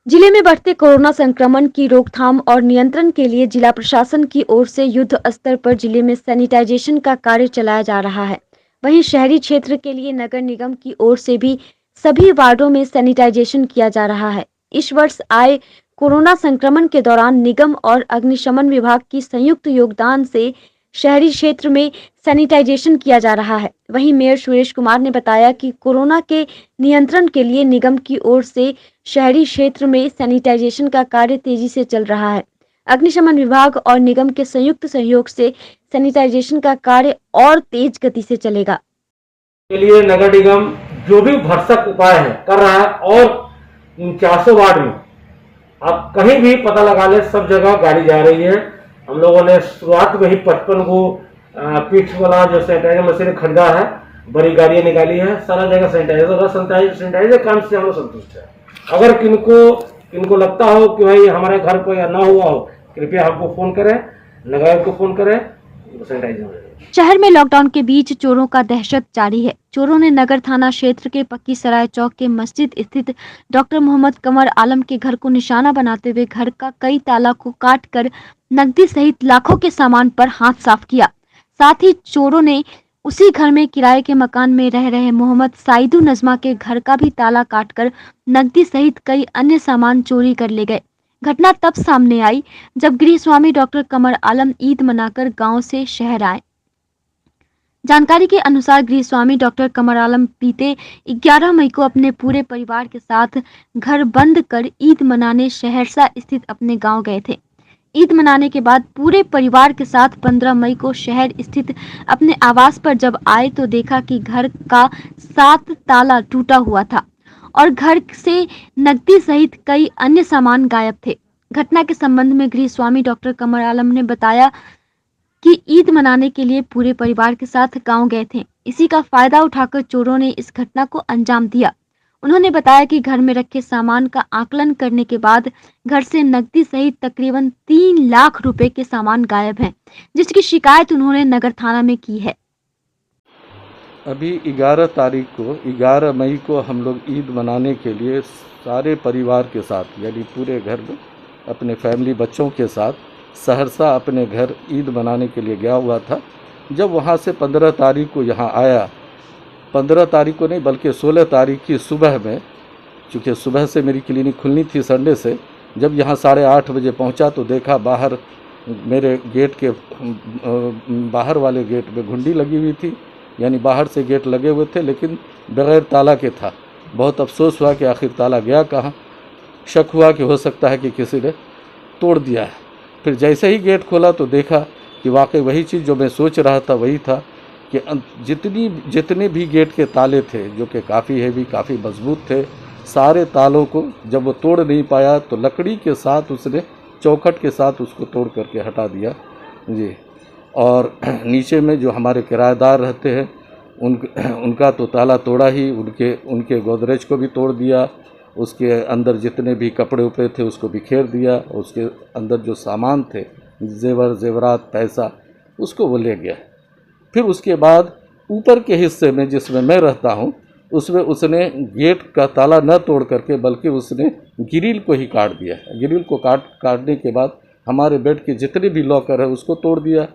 जिले में बढ़ते कोरोना संक्रमण की रोकथाम और नियंत्रण के लिए जिला प्रशासन की ओर से युद्ध स्तर पर जिले में सैनिटाइजेशन का कार्य चलाया जा रहा है। वहीं शहरी क्षेत्र के लिए नगर निगम की ओर से भी सभी वार्डों में सैनिटाइजेशन किया जा रहा है। इस वर्ष आए कोरोना संक्रमण के दौरान निगम और अग्निशमन विभाग की संयुक्त योगदान से शहरी क्षेत्र में सैनिटाइजेशन किया जा रहा है। वहीं मेयर सुरेश कुमार ने बताया कि कोरोना के नियंत्रण के लिए निगम की ओर से शहरी क्षेत्र में सैनिटाइजेशन का कार्य तेजी से चल रहा है। अग्निशमन विभाग और निगम के संयुक्त सहयोग से सैनिटाइजेशन का कार्य और तेज गति से चलेगा। के लिए नगर निगम जो भी भरसक उपाय है कर रहा है और 400 वार्ड में आप कहीं भी पता लगा ले सब जगह गाड़ी जा रही है। हम लोगों ने शुरुआत में ही 55 को पीठ वाला जो सैनिटाइजर मशीन खरीदा है, बड़ी गाड़ियां निकाली है, सारा जगह सैनिटाइजर काम से हम लोग संतुष्ट है। अगर किनको लगता हो कि भाई हमारे घर कोई ना हुआ हो कृपया हमको फोन करें, नगर को फोन करें, सैनिटाइजर। शहर में लॉकडाउन के बीच चोरों का दहशत जारी है। चोरों ने नगर थाना क्षेत्र के पक्की सराय चौक के मस्जिद स्थित डॉक्टर मोहम्मद कमर आलम के घर को निशाना बनाते हुए घर का कई ताला को काटकर नकदी सहित लाखों के सामान पर हाथ साफ किया। साथ ही चोरों ने उसी घर में किराए के मकान में रह रहे मोहम्मद साइदू नजमा के घर का भी ताला काटकर नकदी सहित कई अन्य सामान चोरी कर ले गए। घटना तब सामने आई जब गृह स्वामी डॉक्टर कमर आलम ईद मनाकर गांव से शहर आए। जानकारी के अनुसार गृह स्वामी डॉक्टर कमर आलम बीते 11 मई को अपने पूरे परिवार के साथ घर बंद कर ईद मनाने सहरसा स्थित अपने गांव गए थे। ईद मनाने के बाद पूरे परिवार के साथ 15 मई को शहर स्थित अपने आवास पर जब आए तो देखा कि घर का 7 ताला टूटा हुआ था और घर से नकदी सहित कई अन्य सामान गायब थे। घटना के संबंध में गृह स्वामी डॉक्टर कमर आलम ने बताया कि ईद मनाने के लिए पूरे परिवार के साथ गांव गए थे। इसी का फायदा उठाकर चोरों ने इस घटना को अंजाम दिया। उन्होंने बताया कि घर में रखे सामान का आकलन करने के बाद घर से नकदी सहित तकरीबन 3 लाख रुपए के सामान गायब हैं, जिसकी शिकायत उन्होंने नगर थाना में की है। अभी 11 तारीख को 11 मई को हम लोग ईद मनाने के लिए सारे परिवार के साथ यानी पूरे घर में अपने फैमिली बच्चों के साथ सहरसा अपने घर ईद मनाने के लिए गया हुआ था। जब वहाँ से 15 तारीख को यहाँ आया, 15 तारीख को नहीं बल्कि 16 तारीख की सुबह में, चूँकि सुबह से मेरी क्लिनिक खुलनी थी संडे से, जब यहाँ 8:30 बजे पहुँचा तो देखा बाहर मेरे गेट के बाहर वाले गेट में घुंडी लगी हुई थी, यानी बाहर से गेट लगे हुए थे लेकिन बगैर ताला के था। बहुत अफसोस हुआ कि आखिर ताला गया कहाँ। शक हुआ कि हो सकता है कि किसी ने तोड़ दिया है। फिर जैसे ही गेट खोला तो देखा कि वाकई वही चीज़ जो मैं सोच रहा था वही था कि जितने भी गेट के ताले थे, जो कि काफ़ी हैवी काफ़ी मजबूत थे, सारे तालों को जब वो तोड़ नहीं पाया तो लकड़ी के साथ उसने चौखट के साथ उसको तोड़ करके हटा दिया जी। और नीचे में जो हमारे किराएदार रहते हैं उनका तो ताला तोड़ा ही, उनके गोदरेज को भी तोड़ दिया, उसके अंदर जितने भी कपड़े उपड़े थे उसको बिखेर दिया, उसके अंदर जो सामान थे जेवर जेवरात पैसा उसको वो ले गया। फिर उसके बाद ऊपर के हिस्से में जिसमें मैं रहता हूँ उसमें उसने गेट का ताला न तोड़ करके बल्कि उसने ग्रिल को ही काट दिया। ग्रिल को काटने के बाद हमारे बेड के जितने भी लॉकर है उसको तोड़ दिया।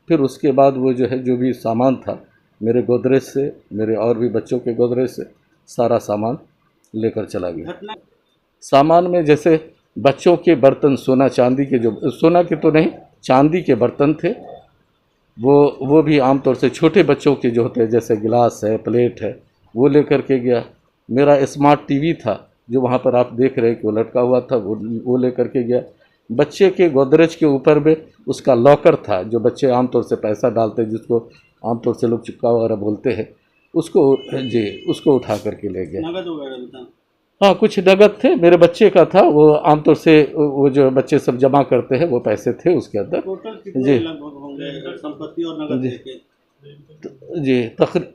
फिर उसके बाद वो जो भी सामान था मेरे गोदरेज से, मेरे और भी बच्चों के गोदरेज से सारा सामान लेकर चला गया। सामान में जैसे बच्चों के बर्तन, सोना चांदी के, जो सोना के तो नहीं चांदी के बर्तन थे, वो भी आमतौर से छोटे बच्चों के जो होते हैं जैसे गिलास है, प्लेट है, वो लेकर के गया। मेरा स्मार्ट टीवी था जो वहाँ पर आप देख रहे हैं कि वो लटका हुआ था, वो लेकर के गया। बच्चे के गोदरेज के ऊपर में उसका लॉकर था, जो बच्चे आमतौर से पैसा डालते हैं, जिसको आमतौर से लोग चुक्का वगैरह बोलते हैं, उसको उठा करके ले गया। नगद वगैरह? हाँ, कुछ नगद थे, मेरे बच्चे का था, वो आमतौर से वो जो बच्चे सब जमा करते हैं वो पैसे थे उसके अंदर। टोटल कितने लगभग होंगे संपत्ति और नगद लेके? जी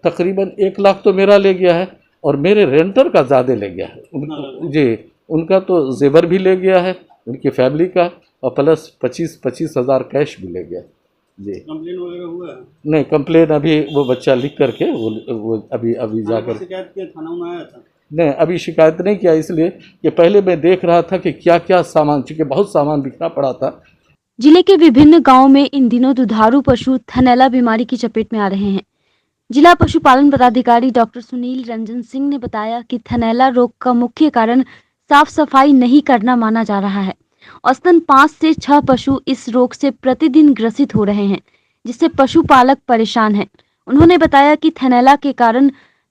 तकरीबन 1 लाख तो मेरा ले गया है और मेरे रेंटर का ज़्यादा ले गया है जी। उनका तो जेवर भी ले गया है, उनकी फैमिली का, और प्लस 25 हज़ार कैश भी ले गया जी। कंप्लेन वगैरह हुआ है? नहीं, कंप्लेन अभी वो बच्चा लिख करके वो अभी जाकर शिकायत किया, थाना आया था? नहीं, अभी शिकायत नहीं किया, इसलिए कि पहले मैं देख रहा था कि क्या क्या सामान, चूँकि बहुत सामान बिखरा पड़ा था। जिले के विभिन्न गांवों में इन दिनों दुधारू पशु थनैला बीमारी की चपेट में आ रहे हैं। जिला पशुपालन पदाधिकारी डॉक्टर सुनील रंजन सिंह ने बताया कि थनैला रोग का मुख्य कारण साफ सफाई नहीं करना माना जा रहा है। औसतन 5 से 6 पशु इस रोग से प्रतिदिन ग्रसित हो रहे हैं, जिससे पशुपालक परेशान हैं। उन्होंने बताया कि थनैला के कारण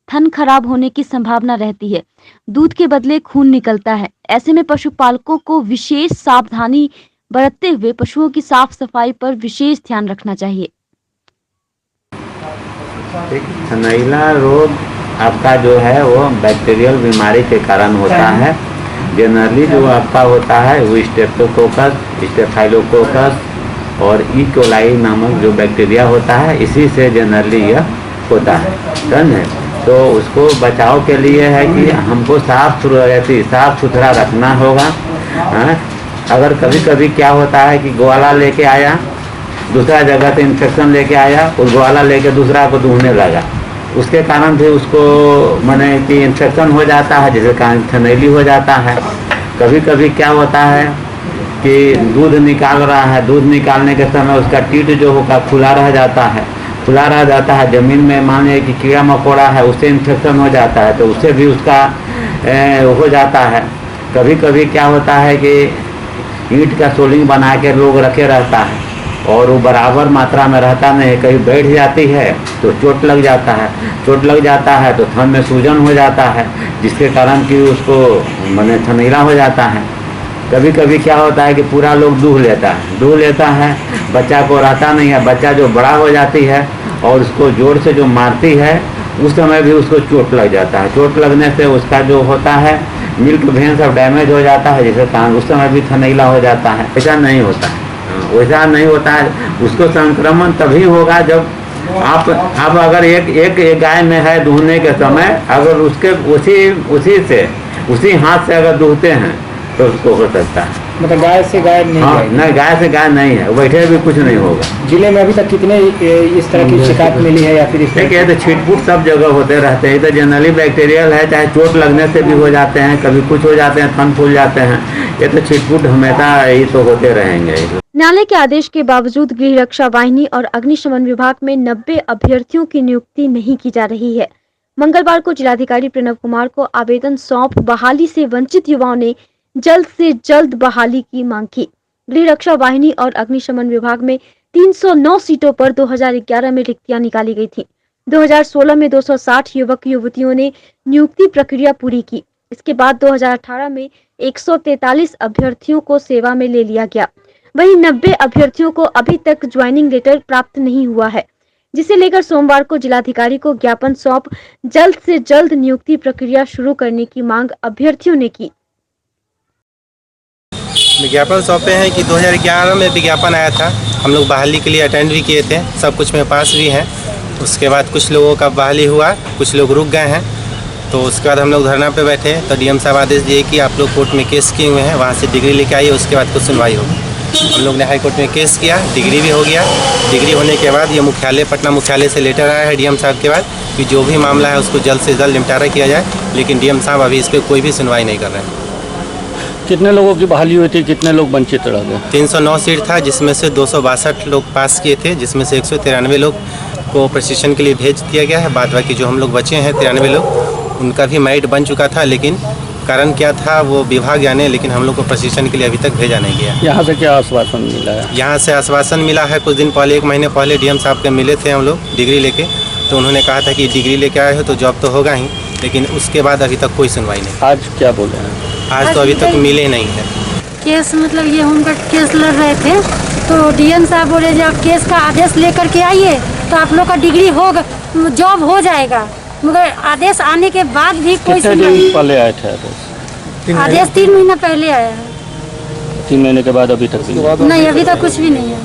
थन खराब होने की संभावना रहती है, दूध के बदले खून निकलता है। ऐसे में पशुपालकों को विशेष सावधानी बरतते हुए पशुओं की साफ सफाई पर विशेष ध्यान रखना चाहिए। थनैला रोग आपका जो है वो बैक्टीरियल बीमारी के कारण होता है। जनरली जो आपका होता है वो स्टेप्टोकोकस, स्टेफाइलोकोकस और ई कोलाई नामक जो बैक्टीरिया होता है, इसी से जनरली यह होता है। समझे? तो उसको बचाव के लिए है कि हमको साफ सुथरा रखना होगा। अगर कभी कभी क्या होता है कि ग्वाला लेके आया, दूसरा जगह से इन्फेक्शन लेके आया और ग्वाला लेके दूसरा को दूहने लगा, उसके कारण भी उसको माने कि इन्फेक्शन हो जाता है, जिसके कारण थनैली हो जाता है। कभी कभी क्या होता है कि दूध निकाल रहा है, दूध निकालने के समय उसका टीट जो होगा खुला रह जाता है, ज़मीन में मान लीजिए कि कीड़ा मकोड़ा है, उससे इन्फेक्शन हो जाता है, तो उससे भी उसका हो जाता है। कभी कभी क्या होता है कि ईंट का सोलिंग बना के लोग रखे रहता है और वो बराबर मात्रा में रहता नहीं, कहीं बैठ जाती है तो चोट लग जाता है तो थन में सूजन हो जाता है, जिसके कारण कि उसको माने थनैला हो जाता है। कभी कभी क्या होता है कि पूरा लोग दूह लेता है, बच्चा को रहता नहीं है, बच्चा जो बड़ा हो जाती है और उसको जोर से जो मारती है उस समय भी उसको चोट लग जाता है। चोट लगने से उसका जो होता है मिल्क वेन सब डैमेज हो जाता है, जिसके कारण उस समय भी थनैला हो जाता है। ऐसा नहीं होता है, उसको संक्रमण तभी होगा जब आप अगर एक गाय में है दूहने के समय अगर उसके उसी हाथ से अगर दूहते हैं तो उसको हो सकता है। मतलब गाय से गाय नहीं? हाँ, नहीं, गाय से गाय नहीं है, बैठे भी कुछ नहीं होगा। जिले में अभी तक कितने इस तरह की शिकायत मिली है या फिर इस देखिए तो छिटपुट सब जगह होते रहते हैं। तो जनरली बैक्टीरियल है, चाहे चोट लगने से भी हो जाते हैं, कभी कुछ हो जाते हैं, थन फूल जाते हैं। ये तो छिटपुट हमेशा ही तो होते रहेंगे। न्यायालय के आदेश के बावजूद गृह रक्षा वाहिनी और अग्निशमन विभाग में 90 अभ्यर्थियों की नियुक्ति नहीं की जा रही है। मंगलवार को जिलाधिकारी प्रणव कुमार को आवेदन सौंप बहाली से वंचित युवाओं ने जल्द से जल्द बहाली की मांग की। गृह रक्षा वाहिनी और अग्निशमन विभाग में 309 सीटों पर 2011 में रिक्तियां निकाली गई थी। 2016 में 260 युवक युवतियों ने नियुक्ति प्रक्रिया पूरी की। इसके बाद 2018 में 143 अभ्यर्थियों को सेवा में ले लिया गया। वहीं 90 अभ्यर्थियों को अभी तक ज्वाइनिंग लेटर प्राप्त नहीं हुआ है, जिसे लेकर सोमवार को जिलाधिकारी को ज्ञापन सौंप जल्द से जल्द नियुक्ति प्रक्रिया शुरू करने की मांग अभ्यर्थियों ने की। विज्ञापन सौंपे हैं कि 2011 में विज्ञापन आया था, हम लोग बहाली के लिए अटेंड भी किए थे, सब कुछ में पास भी हैं। उसके बाद कुछ लोगों का बहाली हुआ, कुछ लोग रुक गए हैं। तो उसके बाद हम लोग धरना पे बैठे तो डीएम साहब आदेश दिए कि आप लोग कोर्ट में केस किए हुए हैं, वहाँ से डिग्री लेके आइए, उसके बाद कुछ सुनवाई होगी। हम लोग ने हाई कोर्ट में केस किया, डिग्री भी हो गया। डिग्री होने के बाद ये मुख्यालय, पटना मुख्यालय से लेटर आया है डीएम साहब के बाद कि जो भी मामला है उसको जल्द से जल्द निपटारा किया जाए, लेकिन डीएम साहब अभी इस पर कोई भी सुनवाई नहीं कर रहे हैं। कितने लोगों की बहाली हुई थी, कितने लोग वंचित रह गए? 309 सीट था, जिसमें से 262 लोग पास किए थे, जिसमें से 193 लोग को प्रशिक्षण के लिए भेज दिया गया है। बाद बाकी जो हम लोग बचे हैं 93 लोग, उनका भी मेरिट बन चुका था, लेकिन कारण क्या था वो विभाग जाने, लेकिन हम लोग को प्रशिक्षण के लिए अभी तक भेजा नहीं गया। यहाँ से क्या आश्वासन मिला है? यहाँ से आश्वासन मिला है, कुछ दिन पहले, 1 महीने पहले डीएम साहब के मिले थे हम लोग डिग्री लेके, तो उन्होंने कहा था कि डिग्री लेके आए हो तो जॉब तो होगा ही, लेकिन उसके बाद अभी तक कोई सुनवाई नहीं। आज क्या बोले हैं? आज तो अभी तक मिले नहीं है। केस मतलब ये उनका केस लड़ रहे थे, तो डीएम साहब बोले जब केस का आदेश लेकर के आइए तो आप लोग का डिग्री होगा, जॉब हो जाएगा। मगर आदेश आने के बाद भी कोई पहले आए थे आदेश 3 महीना पहले आया है। 3 महीने के बाद अभी तक नहीं, अभी तक कुछ भी नहीं है।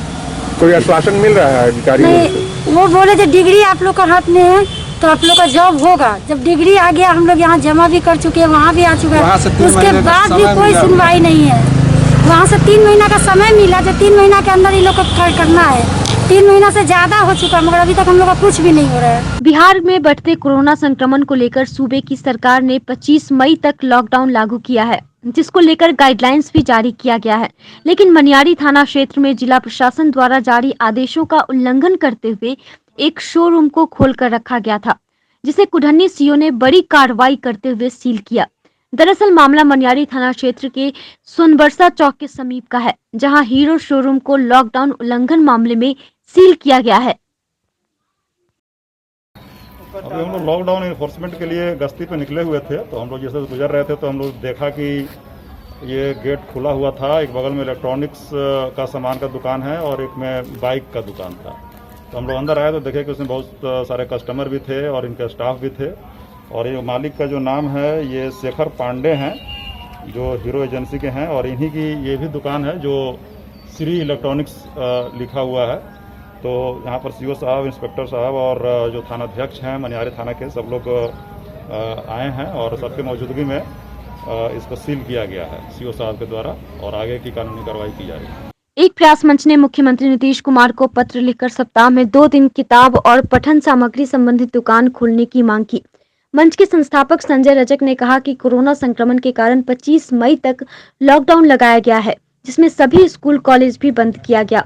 कोई आश्वासन मिल रहा है अधिकारियों से? नहीं, वो बोले जब डिग्री आप लोग का हाथ में है तो आप लोग का जॉब होगा। जब डिग्री आ गया, हम लोग यहाँ जमा भी कर चुके हैं, वहाँ भी आ चुका है, उसके बाद भी कोई सुनवाई नहीं है। वहाँ से 3 महीना का समय मिला, जो 3 महीना के अंदर ये लोग को करना है। 3 महीना से ज्यादा हो चुका, मगर अभी तक हम लोग का कुछ भी नहीं हो रहा है। बिहार में बढ़ते कोरोना संक्रमण को लेकर सूबे की सरकार ने 25 मई तक लॉकडाउन लागू किया है, जिसको लेकर गाइडलाइंस भी जारी किया गया है। लेकिन मनियारी थाना क्षेत्र में जिला प्रशासन द्वारा जारी आदेशों का उल्लंघन करते हुए एक शोरूम को खोलकर रखा गया था, जिसे कुढ़नी सीओ ने बड़ी कार्रवाई करते हुए सील किया। दरअसल मामला मनियारी थाना क्षेत्र के सोनबरसा चौक के समीप का है, जहां हीरो शोरूम को लॉकडाउन उल्लंघन मामले में सील किया गया है। अभी हम लोग लॉकडाउन इन्फोर्समेंट के लिए गश्ती पे निकले हुए थे, तो हम लोग जैसे गुजर रहे थे तो हम लोग देखा कि ये गेट खुला हुआ था। एक बगल में इलेक्ट्रॉनिक्स का सामान का दुकान है और एक में बाइक का दुकान था। तो हम लोग अंदर आए तो देखे कि उसमें बहुत सारे कस्टमर भी थे और इनके स्टाफ भी थे। और ये मालिक का जो नाम है ये शेखर पांडे हैं, जो हीरो एजेंसी के हैं, और इन्हीं की ये भी दुकान है जो श्री इलेक्ट्रॉनिक्स लिखा हुआ है। तो यहाँ पर सीओ साहब, इंस्पेक्टर साहब और जो थानाध्यक्ष हैं मनियारी थाना के, सब लोग आए हैं और सबके मौजूदगी में इसको सील किया गया है सीओ साहब के द्वारा, और आगे की कानूनी कार्रवाई की जा रही है। एक प्रयास मंच ने मुख्यमंत्री नीतीश कुमार को पत्र लिखकर सप्ताह में 2 दिन किताब और पठन सामग्री संबंधित दुकान खोलने की मांग की। मंच के संस्थापक संजय रजक ने कहा कि कोरोना संक्रमण के कारण 25 मई तक लॉकडाउन लगाया गया है, जिसमें सभी स्कूल कॉलेज भी बंद किया गया।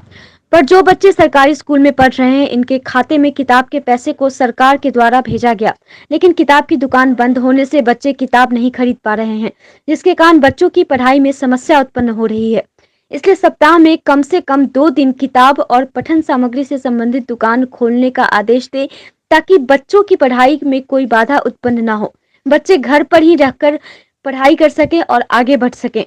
पर जो बच्चे सरकारी स्कूल में पढ़ रहे हैं, इनके खाते में किताब के पैसे को सरकार के द्वारा भेजा गया, लेकिन किताब की दुकान बंद होने से बच्चे किताब नहीं खरीद पा रहे हैं, जिसके कारण बच्चों की पढ़ाई में समस्या उत्पन्न हो रही है। इसलिए सप्ताह में कम से कम 2 दिन किताब और पठन सामग्री से संबंधित दुकान खोलने का आदेश दे, ताकि बच्चों की पढ़ाई में कोई बाधा उत्पन्न न हो, बच्चे घर पर ही रहकर पढ़ाई कर सकें और आगे बढ़ सकें।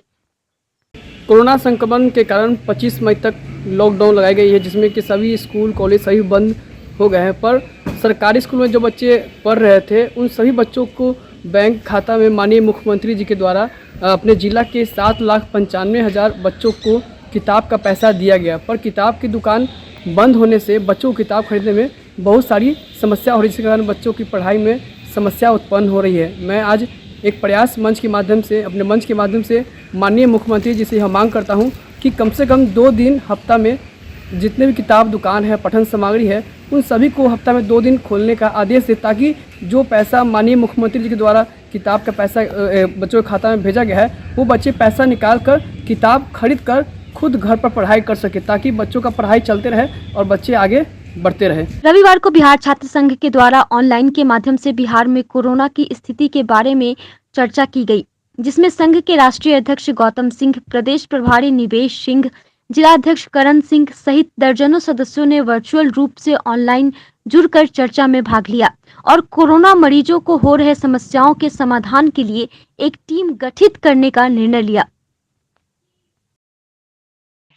कोरोना संक्रमण के कारण 25 मई तक लॉकडाउन लगाई गई है, जिसमें कि सभी स्कूल कॉलेज सभी बंद हो गए हैं। पर सरकारी स्कूल में जो बच्चे पढ़ रहे थे, उन सभी बच्चों को बैंक खाता में माननीय मुख्यमंत्री जी के द्वारा अपने जिला के 7,95,000 बच्चों को किताब का पैसा दिया गया, पर किताब की दुकान बंद होने से बच्चों को किताब खरीदने में बहुत सारी समस्या हो रही है, जिसके कारण बच्चों की पढ़ाई में समस्या उत्पन्न हो रही है। मैं आज एक प्रयास मंच के माध्यम से, अपने मंच के माध्यम से माननीय मुख्यमंत्री जी से यह मांग करता हूं कि कम से कम 2 दिन हफ्ता में जितने भी किताब दुकान है, पठन सामग्री है, उन सभी को हफ्ता में 2 दिन खोलने का आदेश दे, ताकि जो पैसा माननीय मुख्यमंत्री जी के द्वारा किताब का पैसा बच्चों के खाता में भेजा गया है, वो बच्चे पैसा निकाल कर किताब खरीद कर खुद घर पर पढ़ाई कर सके, ताकि बच्चों का पढ़ाई चलते रहे और बच्चे आगे बढ़ते रहे। रविवार को बिहार छात्र संघ के द्वारा ऑनलाइन के माध्यम से बिहार में कोरोना की स्थिति के बारे में चर्चा की गई, जिसमें संघ के राष्ट्रीय अध्यक्ष गौतम सिंह, प्रदेश प्रभारी निवेश सिंह, जिला अध्यक्ष करण सिंह सहित दर्जनों सदस्यों ने वर्चुअल रूप से ऑनलाइन जुड़कर चर्चा में भाग लिया और कोरोना मरीजों को हो रहे समस्याओं के समाधान के लिए एक टीम गठित करने का निर्णय लिया।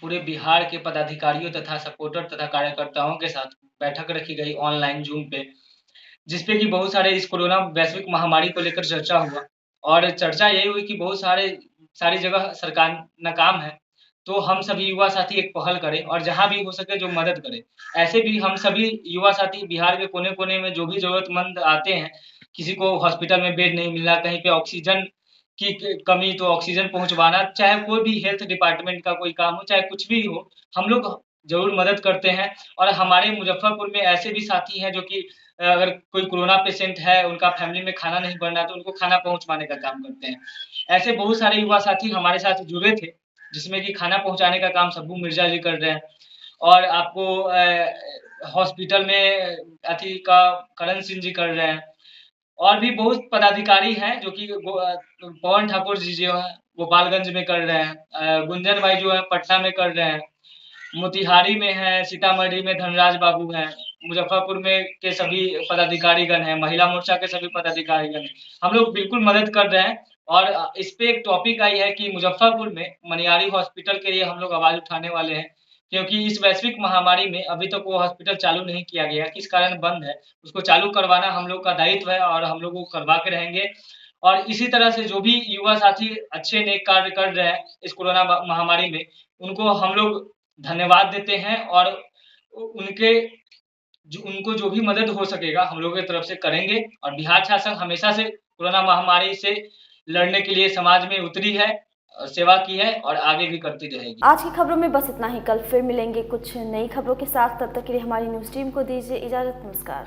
पूरे बिहार के पदाधिकारियों तथा सपोर्टर तथा कार्यकर्ताओं के साथ बैठक रखी गई ऑनलाइन जूम पे, जिसपे कि बहुत सारे इस कोरोना वैश्विक महामारी को लेकर चर्चा हुआ और चर्चा यही हुई कि बहुत सारी जगह सरकार नाकाम है, तो हम सभी युवा साथी एक पहल करें और जहां भी हो सके जो मदद करें। ऐसे भी हम सभी युवा साथी बिहार के कोने कोने में जो भी जरूरतमंद आते हैं, किसी को हॉस्पिटल में बेड नहीं मिल रहा, कहीं पे ऑक्सीजन की कमी, तो ऑक्सीजन पहुंचवाना, चाहे कोई भी हेल्थ डिपार्टमेंट का कोई काम हो, चाहे कुछ भी हो, हम लोग जरूर मदद करते हैं। और हमारे मुजफ्फरपुर में ऐसे भी साथी हैं जो कि अगर कोई कोरोना पेशेंट है, उनका फैमिली में खाना नहीं बन रहा, तो उनको खाना पहुंचवाने का काम करते हैं। ऐसे बहुत सारे युवा साथी हमारे साथ जुड़े थे, जिसमें कि खाना पहुंचाने का काम सब्बू मिर्जा जी कर रहे हैं और आपको हॉस्पिटल में अथी का करण सिंह जी कर रहे हैं और भी बहुत पदाधिकारी हैं जो कि पवन ठाकुर जी जो है गोपालगंज में कर रहे हैं, गुंजन भाई जो है पटना में कर रहे हैं, मोतिहारी में है, सीतामढ़ी में धनराज बाबू हैं, मुजफ्फरपुर में के सभी पदाधिकारीगण हैं, महिला मोर्चा के सभी पदाधिकारीगण हैं। हम लोग बिल्कुल मदद कर रहे हैं और इस पे एक टॉपिक आई है कि मुजफ्फरपुर में मनियारी हॉस्पिटल के लिए हम लोग आवाज उठाने वाले हैं, क्योंकि इस वैश्विक महामारी में अभी तक वो हॉस्पिटल चालू नहीं किया गया, किस कारण बंद है, उसको चालू करवाना हम लोग का दायित्व है और हम लोग वो करवा के रहेंगे। और इसी तरह से जो भी युवा साथी अच्छे नेक कार्य कर रहे हैं इस कोरोना महामारी में, उनको हम लोग धन्यवाद देते हैं और उनको जो भी मदद हो सकेगा हम लोगों की तरफ से करेंगे। और बिहार छात्र संघ हमेशा से कोरोना महामारी से लड़ने के लिए समाज में उतरी है, सेवा की है और आगे भी करती रहेगी। आज की खबरों में बस इतना ही। कल फिर मिलेंगे कुछ नई खबरों के साथ, तब तक के लिए हमारी न्यूज टीम को दीजिए इजाजत। नमस्कार।